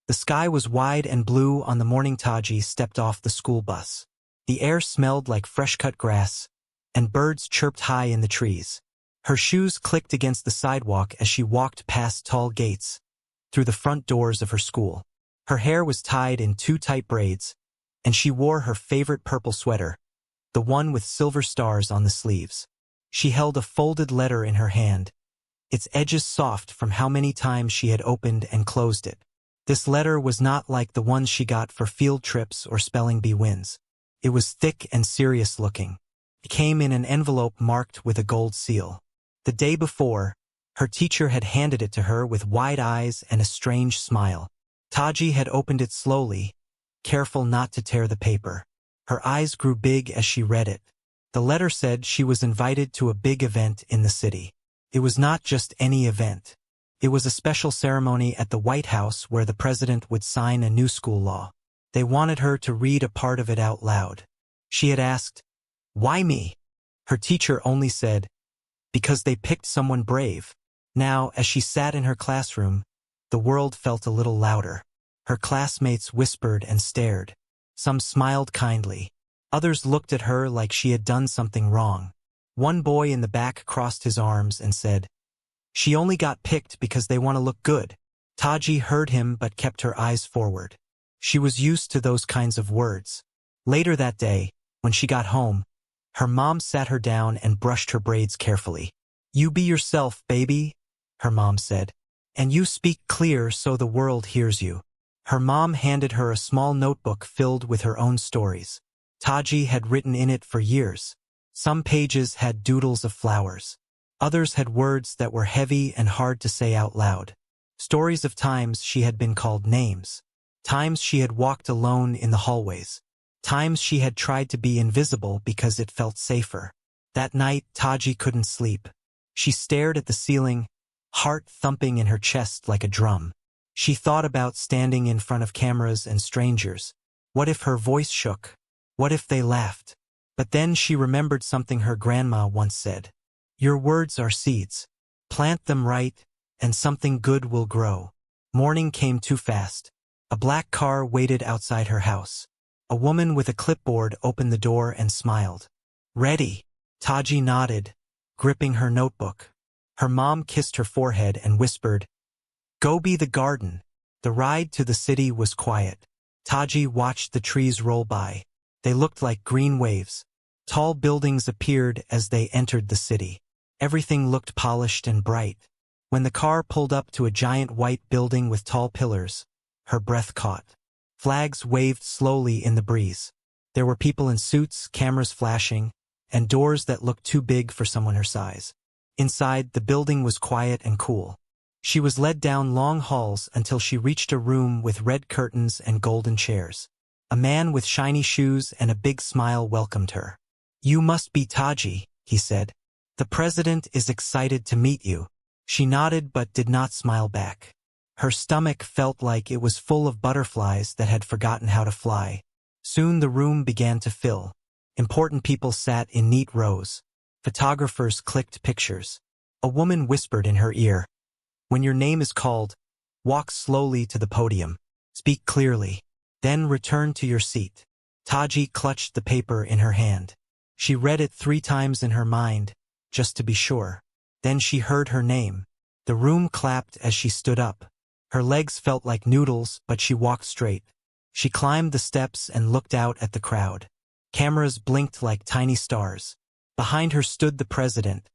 The sky was wide and blue on the morning Taji stepped off the school bus. The air smelled like fresh-cut grass, and birds chirped high in the trees. Her shoes clicked against the sidewalk as she walked past tall gates, through the front doors of her school. Her hair was tied in two tight braids, and she wore her favorite purple sweater, the one with silver stars on the sleeves. She held a folded letter in her hand, its edges soft from how many times she had opened and closed it. This letter was not like the ones she got for field trips or spelling bee wins. It was thick and serious looking. It came in an envelope marked with a gold seal. The day before, her teacher had handed it to her with wide eyes and a strange smile. Taji had opened it slowly, careful not to tear the paper. Her eyes grew big as she read it. The letter said she was invited to a big event in the city. It was not just any event. It was a special ceremony at the White House where the president would sign a new school law. They wanted her to read a part of it out loud. She had asked, "Why me?" Her teacher only said, "Because they picked someone brave." Now, as she sat in her classroom, the world felt a little louder. Her classmates whispered and stared. Some smiled kindly. Others looked at her like she had done something wrong. One boy in the back crossed his arms and said, "She only got picked because they want to look good." Taji heard him but kept her eyes forward. She was used to those kinds of words. Later that day, when she got home, her mom sat her down and brushed her braids carefully. "You be yourself, baby," her mom said. "And you speak clear so the world hears you." Her mom handed her a small notebook filled with her own stories. Taji had written in it for years. Some pages had doodles of flowers. Others had words that were heavy and hard to say out loud. Stories of times she had been called names. Times she had walked alone in the hallways. Times she had tried to be invisible because it felt safer. That night, Taji couldn't sleep. She stared at the ceiling, heart thumping in her chest like a drum. She thought about standing in front of cameras and strangers. What if her voice shook? What if they laughed? But then she remembered something her grandma once said. "Your words are seeds. Plant them right, and something good will grow." Morning came too fast. A black car waited outside her house. A woman with a clipboard opened the door and smiled. "Ready?" Taji nodded, gripping her notebook. Her mom kissed her forehead and whispered, "Go be the garden." The ride to the city was quiet. Taji watched the trees roll by. They looked like green waves. Tall buildings appeared as they entered the city. Everything looked polished and bright. When the car pulled up to a giant white building with tall pillars, her breath caught. Flags waved slowly in the breeze. There were people in suits, cameras flashing, and doors that looked too big for someone her size. Inside, the building was quiet and cool. She was led down long halls until she reached a room with red curtains and golden chairs. A man with shiny shoes and a big smile welcomed her. "You must be Taji," he said. "The president is excited to meet you." She nodded but did not smile back. Her stomach felt like it was full of butterflies that had forgotten how to fly. Soon the room began to fill. Important people sat in neat rows. Photographers clicked pictures. A woman whispered in her ear, "When your name is called, walk slowly to the podium. Speak clearly. Then return to your seat." Taji clutched the paper in her hand. She read it 3 times in her mind, just to be sure. Then she heard her name. The room clapped as she stood up. Her legs felt like noodles, but she walked straight. She climbed the steps and looked out at the crowd. Cameras blinked like tiny stars. Behind her stood the president,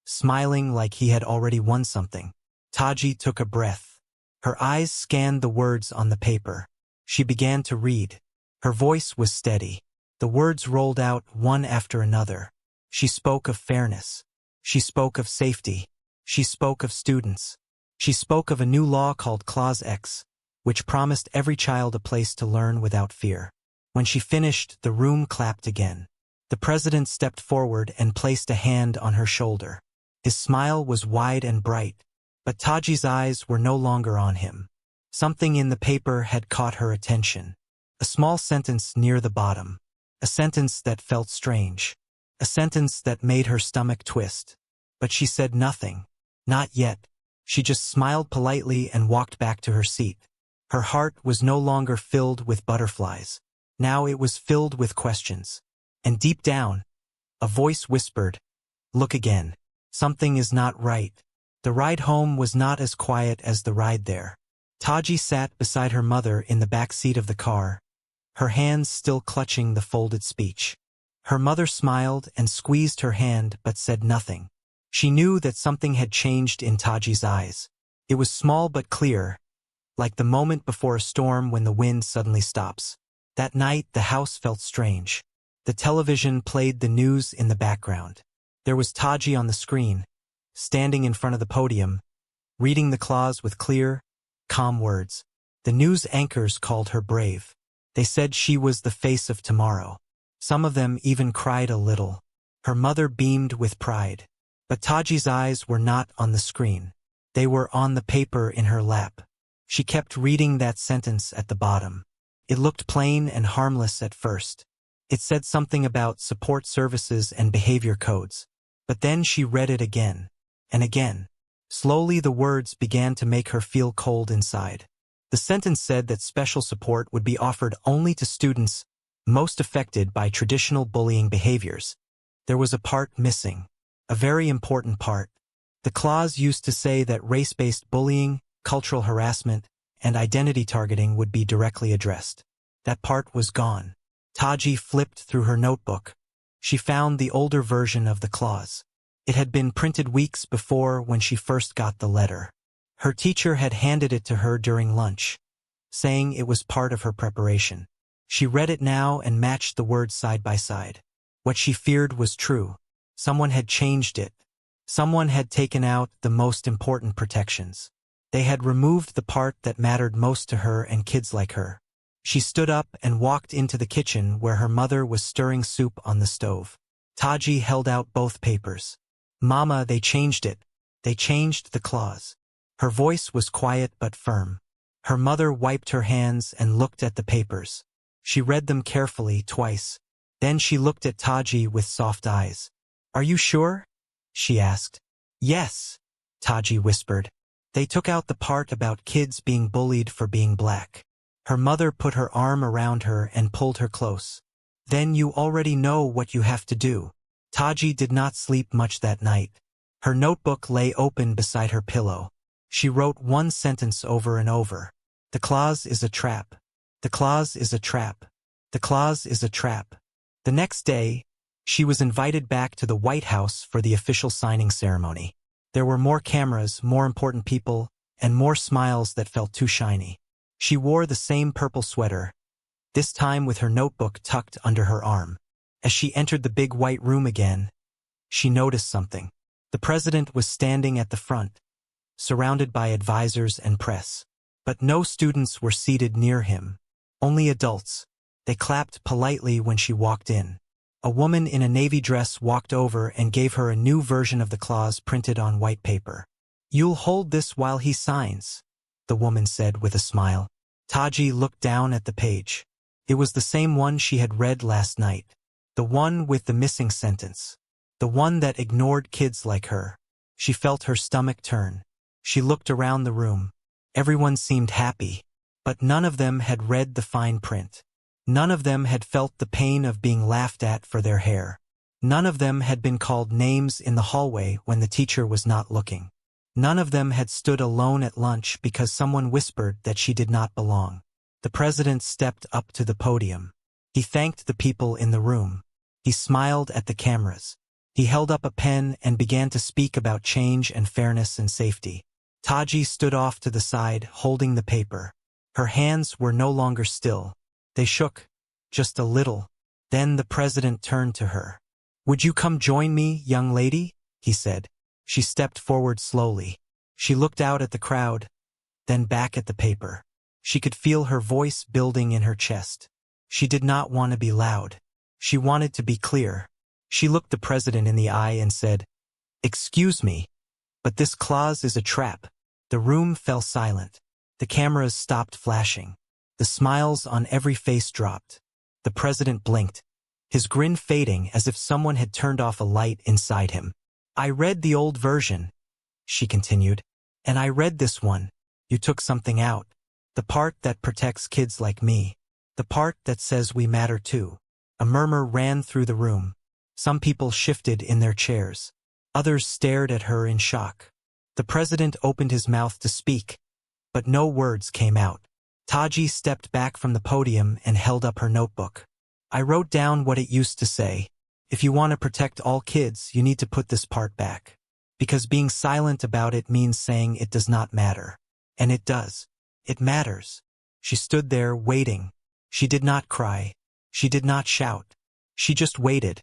smiling like he had already won something. Taji took a breath. Her eyes scanned the words on the paper. She began to read. Her voice was steady. The words rolled out one after another. She spoke of fairness. She spoke of safety. She spoke of students. She spoke of a new law called Clause X, which promised every child a place to learn without fear. When she finished, the room clapped again. The president stepped forward and placed a hand on her shoulder. His smile was wide and bright, but Taji's eyes were no longer on him. Something in the paper had caught her attention. A small sentence near the bottom. A sentence that felt strange. A sentence that made her stomach twist. But she said nothing. Not yet. She just smiled politely and walked back to her seat. Her heart was no longer filled with butterflies. Now it was filled with questions. And deep down, a voice whispered, "Look again. Something is not right." The ride home was not as quiet as the ride there. Taji sat beside her mother in the back seat of the car, her hands still clutching the folded speech. Her mother smiled and squeezed her hand but said nothing. She knew that something had changed in Taji's eyes. It was small but clear, like the moment before a storm when the wind suddenly stops. That night, the house felt strange. The television played the news in the background. There was Taji on the screen, standing in front of the podium, reading the clause with clear, calm words. The news anchors called her brave. They said she was the face of tomorrow. Some of them even cried a little. Her mother beamed with pride. But Taji's eyes were not on the screen. They were on the paper in her lap. She kept reading that sentence at the bottom. It looked plain and harmless at first. It said something about support services and behavior codes. But then she read it again and again. Slowly the words began to make her feel cold inside. The sentence said that special support would be offered only to students most affected by traditional bullying behaviors. There was a part missing, a very important part. The clause used to say that race-based bullying, cultural harassment, and identity targeting would be directly addressed. That part was gone. Taji flipped through her notebook. She found the older version of the clause. It had been printed weeks before when she first got the letter. Her teacher had handed it to her during lunch, saying it was part of her preparation. She read it now and matched the words side by side. What she feared was true. Someone had changed it. Someone had taken out the most important protections. They had removed the part that mattered most to her and kids like her. She stood up and walked into the kitchen where her mother was stirring soup on the stove. Taji held out both papers. "Mama, they changed it. They changed the clause." Her voice was quiet but firm. Her mother wiped her hands and looked at the papers. She read them carefully twice. Then she looked at Taji with soft eyes. "Are you sure?" she asked. "Yes," Taji whispered. "They took out the part about kids being bullied for being black." Her mother put her arm around her and pulled her close. "Then you already know what you have to do." Taji did not sleep much that night. Her notebook lay open beside her pillow. She wrote one sentence over and over. "The clause is a trap. The clause is a trap. The clause is a trap." The next day, she was invited back to the White House for the official signing ceremony. There were more cameras, more important people, and more smiles that felt too shiny. She wore the same purple sweater, this time with her notebook tucked under her arm. As she entered the big white room again, she noticed something. The president was standing at the front, surrounded by advisors and press. But no students were seated near him, only adults. They clapped politely when she walked in. A woman in a navy dress walked over and gave her a new version of the clause printed on white paper. "You'll hold this while he signs," the woman said with a smile. Taji looked down at the page. It was the same one she had read last night. The one with the missing sentence. The one that ignored kids like her. She felt her stomach turn. She looked around the room. Everyone seemed happy, but none of them had read the fine print. None of them had felt the pain of being laughed at for their hair. None of them had been called names in the hallway when the teacher was not looking. None of them had stood alone at lunch because someone whispered that she did not belong. The president stepped up to the podium. He thanked the people in the room. He smiled at the cameras. He held up a pen and began to speak about change and fairness and safety. Taji stood off to the side, holding the paper. Her hands were no longer still. They shook, just a little. Then the president turned to her. "Would you come join me, young lady?" he said. She stepped forward slowly. She looked out at the crowd, then back at the paper. She could feel her voice building in her chest. She did not want to be loud. She wanted to be clear. She looked the president in the eye and said, "Excuse me, but this clause is a trap." The room fell silent. The cameras stopped flashing. The smiles on every face dropped. The president blinked, his grin fading as if someone had turned off a light inside him. "I read the old version," she continued, "and I read this one. You took something out." The part that protects kids like me. The part that says we matter too. A murmur ran through the room. Some people shifted in their chairs. Others stared at her in shock. The president opened his mouth to speak, but no words came out. Taji stepped back from the podium and held up her notebook. I wrote down what it used to say. If you want to protect all kids, you need to put this part back. Because being silent about it means saying it does not matter. And it does. It matters. She stood there waiting. She did not cry. She did not shout. She just waited,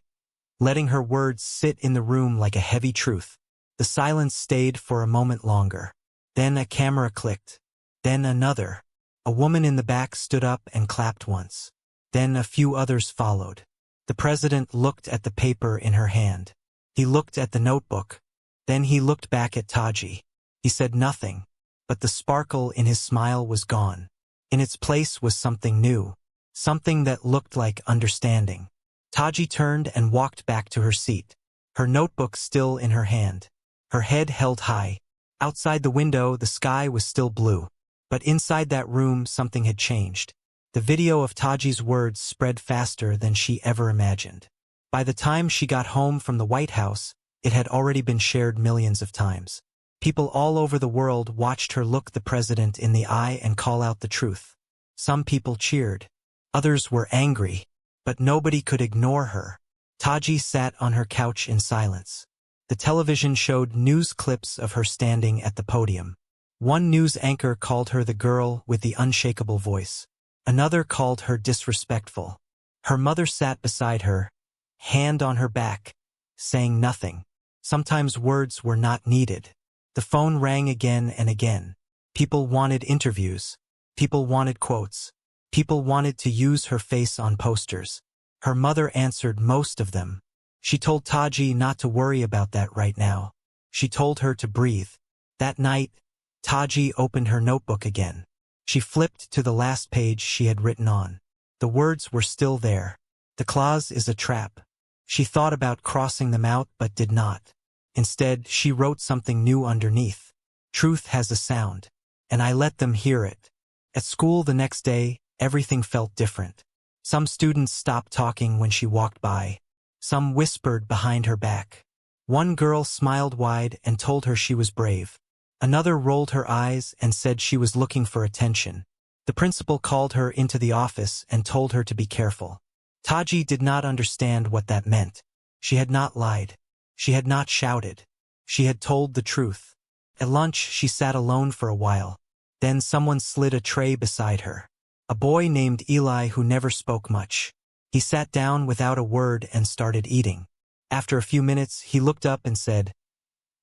letting her words sit in the room like a heavy truth. The silence stayed for a moment longer. Then a camera clicked. Then another. A woman in the back stood up and clapped once. Then a few others followed. The president looked at the paper in her hand. He looked at the notebook. Then he looked back at Taji. He said nothing, but the sparkle in his smile was gone. In its place was something new, something that looked like understanding. Taji turned and walked back to her seat, her notebook still in her hand, her head held high. Outside the window, the sky was still blue, but inside that room something had changed. The video of Taji's words spread faster than she ever imagined. By the time she got home from the White House, it had already been shared millions of times. People all over the world watched her look the president in the eye and call out the truth. Some people cheered. Others were angry, but nobody could ignore her. Taji sat on her couch in silence. The television showed news clips of her standing at the podium. One news anchor called her the girl with the unshakable voice. Another called her disrespectful. Her mother sat beside her, hand on her back, saying nothing. Sometimes words were not needed. The phone rang again and again. People wanted interviews. People wanted quotes. People wanted to use her face on posters. Her mother answered most of them. She told Taji not to worry about that right now. She told her to breathe. That night, Taji opened her notebook again. She flipped to the last page she had written on. The words were still there. The clause is a trap. She thought about crossing them out but did not. Instead, she wrote something new underneath. Truth has a sound. And I let them hear it. At school the next day, everything felt different. Some students stopped talking when she walked by. Some whispered behind her back. One girl smiled wide and told her she was brave. Another rolled her eyes and said she was looking for attention. The principal called her into the office and told her to be careful. Taji did not understand what that meant. She had not lied. She had not shouted. She had told the truth. At lunch, she sat alone for a while. Then someone slid a tray beside her. A boy named Eli who never spoke much. He sat down without a word and started eating. After a few minutes, he looked up and said,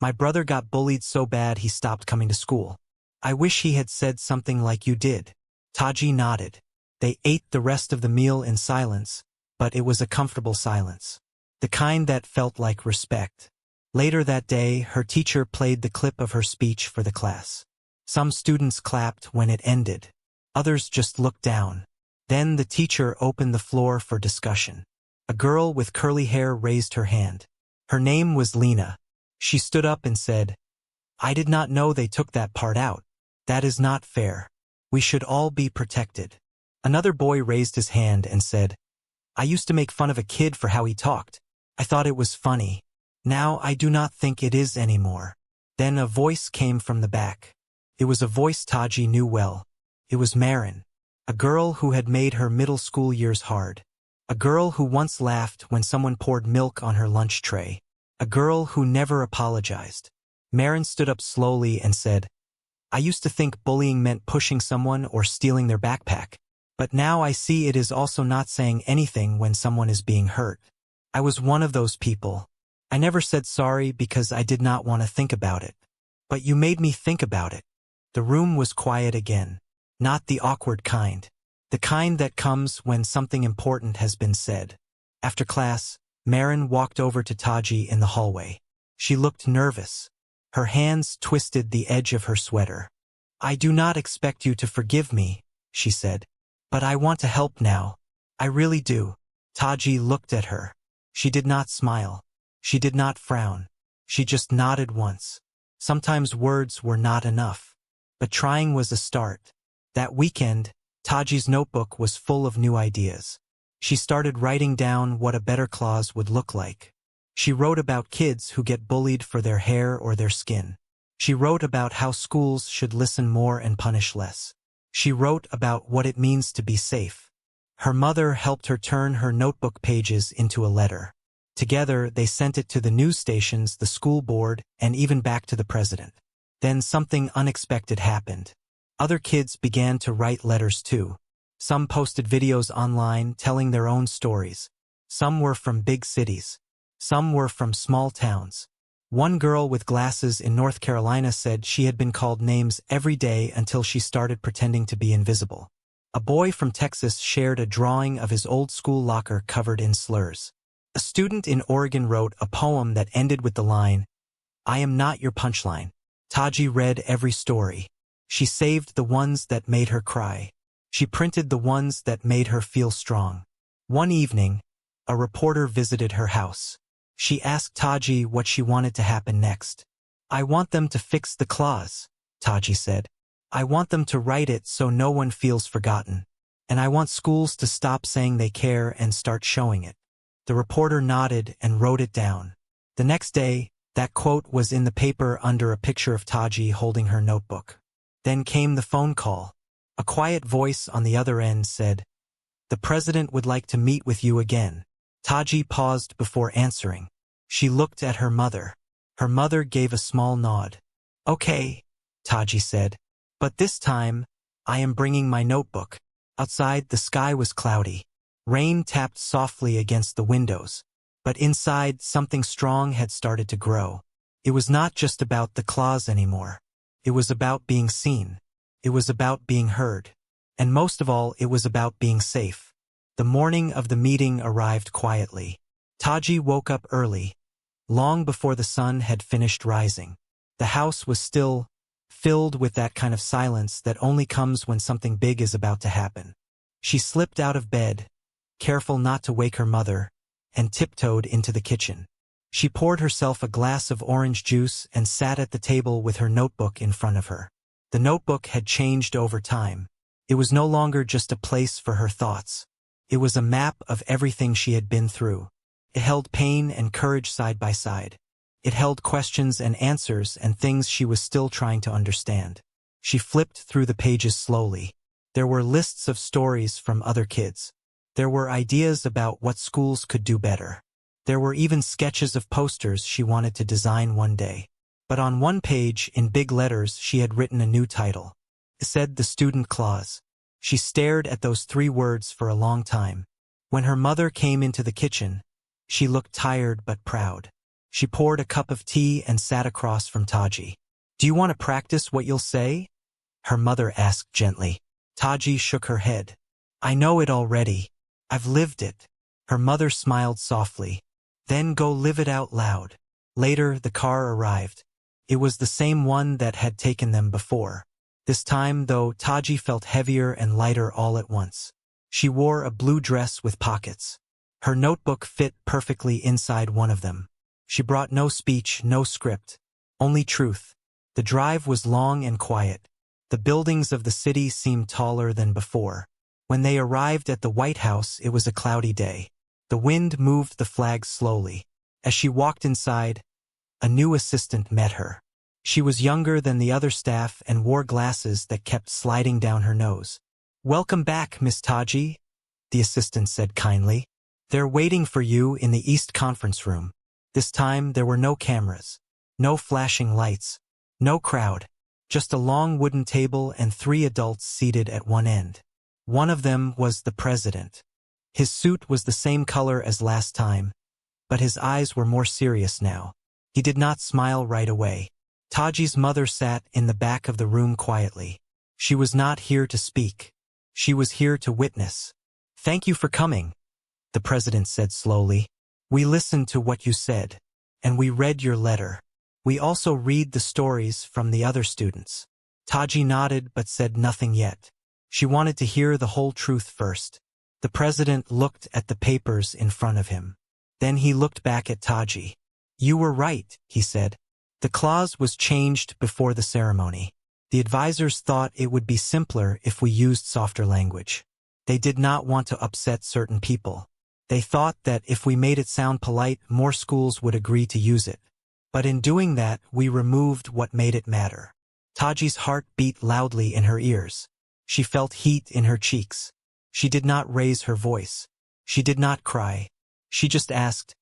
"My brother got bullied so bad he stopped coming to school. I wish he had said something like you did." Taji nodded. They ate the rest of the meal in silence, but it was a comfortable silence. The kind that felt like respect. Later that day, her teacher played the clip of her speech for the class. Some students clapped when it ended. Others just looked down. Then the teacher opened the floor for discussion. A girl with curly hair raised her hand. Her name was Lena. She stood up and said, "I did not know they took that part out. That is not fair. We should all be protected." Another boy raised his hand and said, "I used to make fun of a kid for how he talked. I thought it was funny. Now I do not think it is anymore." Then a voice came from the back. It was a voice Taji knew well. It was Marin, a girl who had made her middle school years hard. A girl who once laughed when someone poured milk on her lunch tray. A girl who never apologized. Marin stood up slowly and said, "I used to think bullying meant pushing someone or stealing their backpack. But now I see it is also not saying anything when someone is being hurt. I was one of those people. I never said sorry because I did not want to think about it. But you made me think about it." The room was quiet again. Not the awkward kind. The kind that comes when something important has been said. After class, Marin walked over to Taji in the hallway. She looked nervous. Her hands twisted the edge of her sweater. "I do not expect you to forgive me," she said. "But I want to help now. I really do." Taji looked at her. She did not smile. She did not frown. She just nodded once. Sometimes words were not enough. But trying was a start. That weekend, Taji's notebook was full of new ideas. She started writing down what a better clause would look like. She wrote about kids who get bullied for their hair or their skin. She wrote about how schools should listen more and punish less. She wrote about what it means to be safe. Her mother helped her turn her notebook pages into a letter. Together, they sent it to the news stations, the school board, and even back to the president. Then something unexpected happened. Other kids began to write letters too. Some posted videos online telling their own stories. Some were from big cities. Some were from small towns. One girl with glasses in North Carolina said she had been called names every day until she started pretending to be invisible. A boy from Texas shared a drawing of his old school locker covered in slurs. A student in Oregon wrote a poem that ended with the line, "I am not your punchline." Taji read every story. She saved the ones that made her cry. She printed the ones that made her feel strong. One evening, a reporter visited her house. She asked Taji what she wanted to happen next. "I want them to fix the clause," Taji said. "I want them to write it so no one feels forgotten. And I want schools to stop saying they care and start showing it." The reporter nodded and wrote it down. The next day, that quote was in the paper under a picture of Taji holding her notebook. Then came the phone call. A quiet voice on the other end said, "The president would like to meet with you again." Taji paused before answering. She looked at her mother. Her mother gave a small nod. "Okay," Taji said. "But this time, I am bringing my notebook." Outside, the sky was cloudy. Rain tapped softly against the windows. But inside, something strong had started to grow. It was not just about the clause anymore. It was about being seen. It was about being heard. And most of all, it was about being safe. The morning of the meeting arrived quietly. Taji woke up early, long before the sun had finished rising. The house was still, filled with that kind of silence that only comes when something big is about to happen. She slipped out of bed, careful not to wake her mother, and tiptoed into the kitchen. She poured herself a glass of orange juice and sat at the table with her notebook in front of her. The notebook had changed over time. It was no longer just a place for her thoughts. It was a map of everything she had been through. It held pain and courage side by side. It held questions and answers and things she was still trying to understand. She flipped through the pages slowly. There were lists of stories from other kids. There were ideas about what schools could do better. There were even sketches of posters she wanted to design one day. But on one page, in big letters, she had written a new title. It said the student clause. She stared at those 3 words for a long time. When her mother came into the kitchen, she looked tired but proud. She poured a cup of tea and sat across from Taji. "Do you want to practice what you'll say?" her mother asked gently. Taji shook her head. "I know it already. I've lived it." Her mother smiled softly. "Then go live it out loud." Later, the car arrived. It was the same one that had taken them before. This time, though, Taji felt heavier and lighter all at once. She wore a blue dress with pockets. Her notebook fit perfectly inside one of them. She brought no speech, no script, only truth. The drive was long and quiet. The buildings of the city seemed taller than before. When they arrived at the White House, it was a cloudy day. The wind moved the flags slowly. As she walked inside, a new assistant met her. She was younger than the other staff and wore glasses that kept sliding down her nose. "Welcome back, Miss Taji," the assistant said kindly. "They're waiting for you in the East Conference Room." This time there were no cameras, no flashing lights, no crowd, just a long wooden table and 3 adults seated at one end. One of them was the president. His suit was the same color as last time, but his eyes were more serious now. He did not smile right away. Taji's mother sat in the back of the room quietly. She was not here to speak. She was here to witness. "Thank you for coming," the president said slowly. "We listened to what you said, and we read your letter. We also read the stories from the other students." Taji nodded but said nothing yet. She wanted to hear the whole truth first. The president looked at the papers in front of him. Then he looked back at Taji. "You were right," he said. "The clause was changed before the ceremony. The advisors thought it would be simpler if we used softer language. They did not want to upset certain people. They thought that if we made it sound polite, more schools would agree to use it. But in doing that, we removed what made it matter. Taji's heart beat loudly in her ears. She felt heat in her cheeks. She did not raise her voice. She did not cry. She just asked,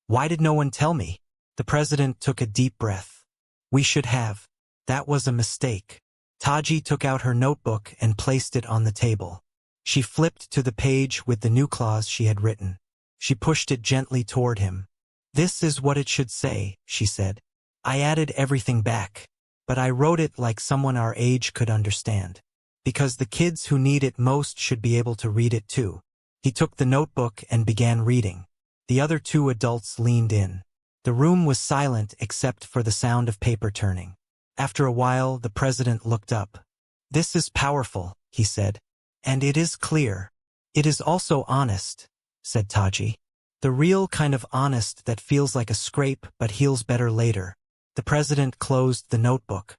"Why did no one tell me?" The president took a deep breath. "We should have. That was a mistake." Taji took out her notebook and placed it on the table. She flipped to the page with the new clause she had written. She pushed it gently toward him. "This is what it should say," she said. "I added everything back. But I wrote it like someone our age could understand. Because the kids who need it most should be able to read it too." He took the notebook and began reading. The other two adults leaned in. The room was silent except for the sound of paper turning. After a while, the president looked up. "This is powerful," he said. "And it is clear. It is also honest," said Taji. "The real kind of honest that feels like a scrape but heals better later." The president closed the notebook.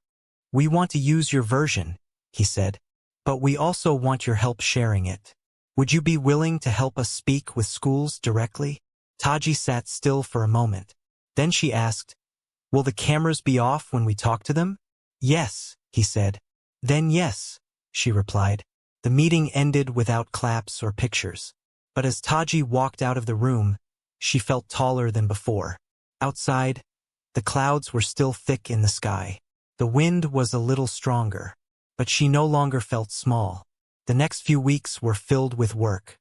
"We want to use your version," he said. "But we also want your help sharing it. Would you be willing to help us speak with schools directly?" Taji sat still for a moment. Then she asked, "Will the cameras be off when we talk to them?" "Yes," he said. "Then yes," she replied. The meeting ended without claps or pictures. But as Taji walked out of the room, she felt taller than before. Outside, the clouds were still thick in the sky. The wind was a little stronger, but she no longer felt small. The next few weeks were filled with work.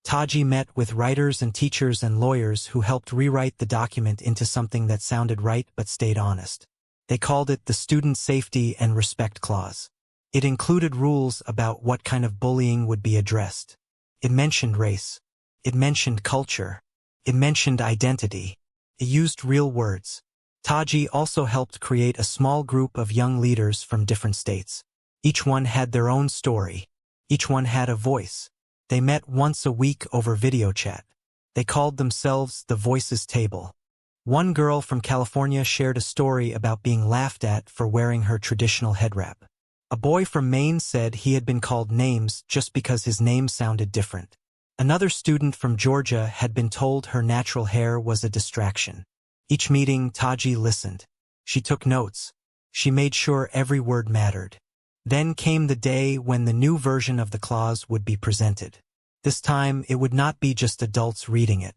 Taji met with writers and teachers and lawyers who helped rewrite the document into something that sounded right but stayed honest. They called it the Student Safety and Respect Clause. It included rules about what kind of bullying would be addressed. It mentioned race. It mentioned culture. It mentioned identity. It used real words. Taji also helped create a small group of young leaders from different states. Each one had their own story. Each one had a voice. They met once a week over video chat. They called themselves the Voices Table. One girl from California shared a story about being laughed at for wearing her traditional head wrap. A boy from Maine said he had been called names just because his name sounded different. Another student from Georgia had been told her natural hair was a distraction. Each meeting, Taji listened. She took notes. She made sure every word mattered. Then came the day when the new version of the clause would be presented. This time, it would not be just adults reading it.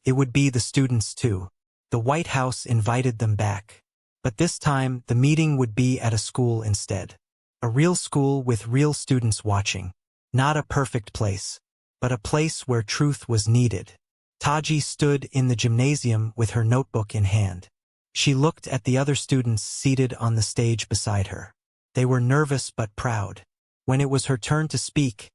It would be the students too. The White House invited them back. But this time, the meeting would be at a school instead. A real school with real students watching. Not a perfect place, but a place where truth was needed. Taji stood in the gymnasium with her notebook in hand. She looked at the other students seated on the stage beside her. They were nervous but proud. When it was her turn to speak,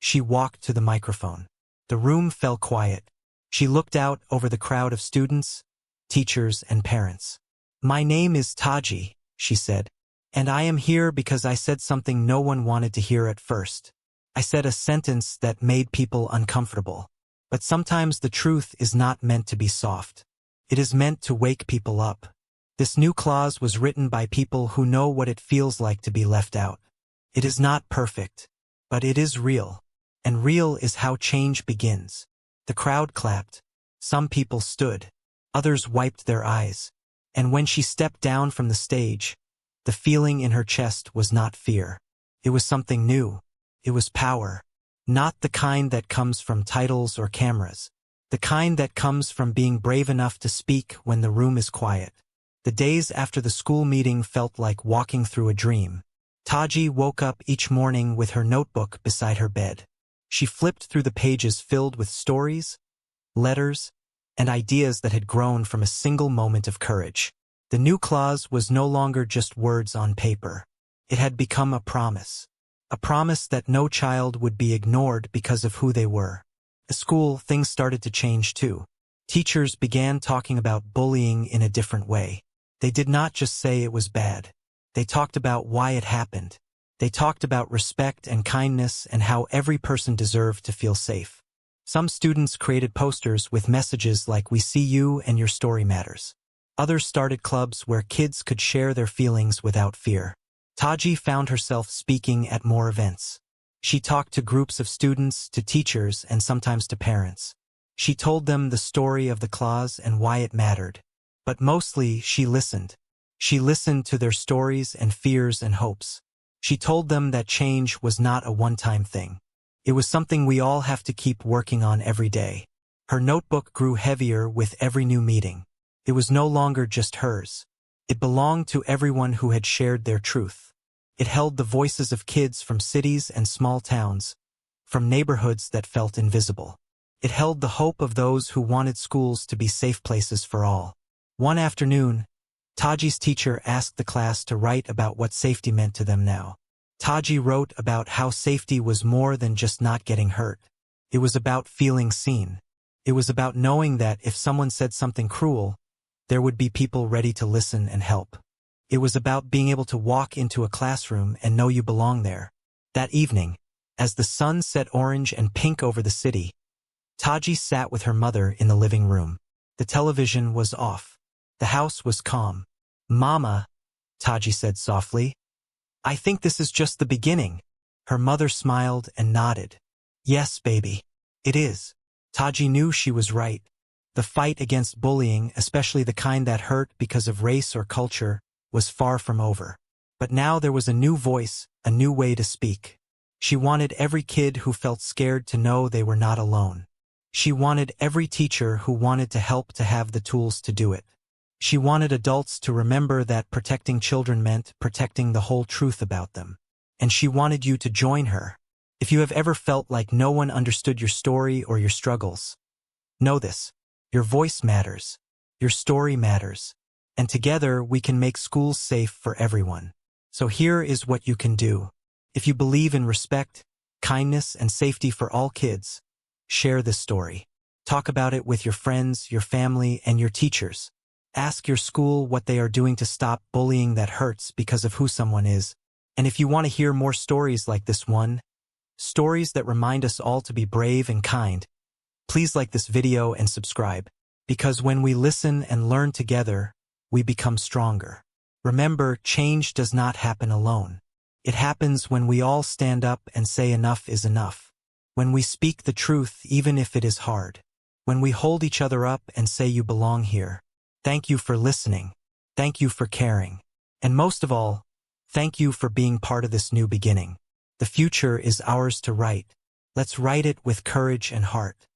she walked to the microphone. The room fell quiet. She looked out over the crowd of students, teachers, and parents. "My name is Taji," she said, "and I am here because I said something no one wanted to hear at first. I said a sentence that made people uncomfortable. But sometimes the truth is not meant to be soft. It is meant to wake people up. This new clause was written by people who know what it feels like to be left out. It is not perfect, but it is real. And real is how change begins." The crowd clapped. Some people stood. Others wiped their eyes. And when she stepped down from the stage, the feeling in her chest was not fear. It was something new. It was power. Not the kind that comes from titles or cameras. The kind that comes from being brave enough to speak when the room is quiet. The days after the school meeting felt like walking through a dream. Taji woke up each morning with her notebook beside her bed. She flipped through the pages filled with stories, letters, and ideas that had grown from a single moment of courage. The new clause was no longer just words on paper. It had become a promise. A promise that no child would be ignored because of who they were. At school, things started to change too. Teachers began talking about bullying in a different way. They did not just say it was bad. They talked about why it happened. They talked about respect and kindness and how every person deserved to feel safe. Some students created posters with messages like "We see you and your story matters." Others started clubs where kids could share their feelings without fear. Taji found herself speaking at more events. She talked to groups of students, to teachers, and sometimes to parents. She told them the story of the clause and why it mattered. But mostly, she listened. She listened to their stories and fears and hopes. She told them that change was not a one-time thing. It was something we all have to keep working on every day. Her notebook grew heavier with every new meeting. It was no longer just hers. It belonged to everyone who had shared their truth. It held the voices of kids from cities and small towns, from neighborhoods that felt invisible. It held the hope of those who wanted schools to be safe places for all. One afternoon, Taji's teacher asked the class to write about what safety meant to them now. Taji wrote about how safety was more than just not getting hurt. It was about feeling seen. It was about knowing that if someone said something cruel, there would be people ready to listen and help. It was about being able to walk into a classroom and know you belong there. That evening, as the sun set orange and pink over the city, Taji sat with her mother in the living room. The television was off. The house was calm. "Mama," Taji said softly, "I think this is just the beginning." Her mother smiled and nodded. "Yes, baby. It is." Taji knew she was right. The fight against bullying, especially the kind that hurt because of race or culture, was far from over. But now there was a new voice, a new way to speak. She wanted every kid who felt scared to know they were not alone. She wanted every teacher who wanted to help to have the tools to do it. She wanted adults to remember that protecting children meant protecting the whole truth about them. And she wanted you to join her. If you have ever felt like no one understood your story or your struggles, know this: your voice matters. Your story matters. And together we can make schools safe for everyone. So here is what you can do. If you believe in respect, kindness, and safety for all kids, share this story. Talk about it with your friends, your family, and your teachers. Ask your school what they are doing to stop bullying that hurts because of who someone is. And if you want to hear more stories like this one, stories that remind us all to be brave and kind, please like this video and subscribe. Because when we listen and learn together, we become stronger. Remember, change does not happen alone. It happens when we all stand up and say enough is enough. When we speak the truth even if it is hard. When we hold each other up and say you belong here. Thank you for listening. Thank you for caring. And most of all, thank you for being part of this new beginning. The future is ours to write. Let's write it with courage and heart.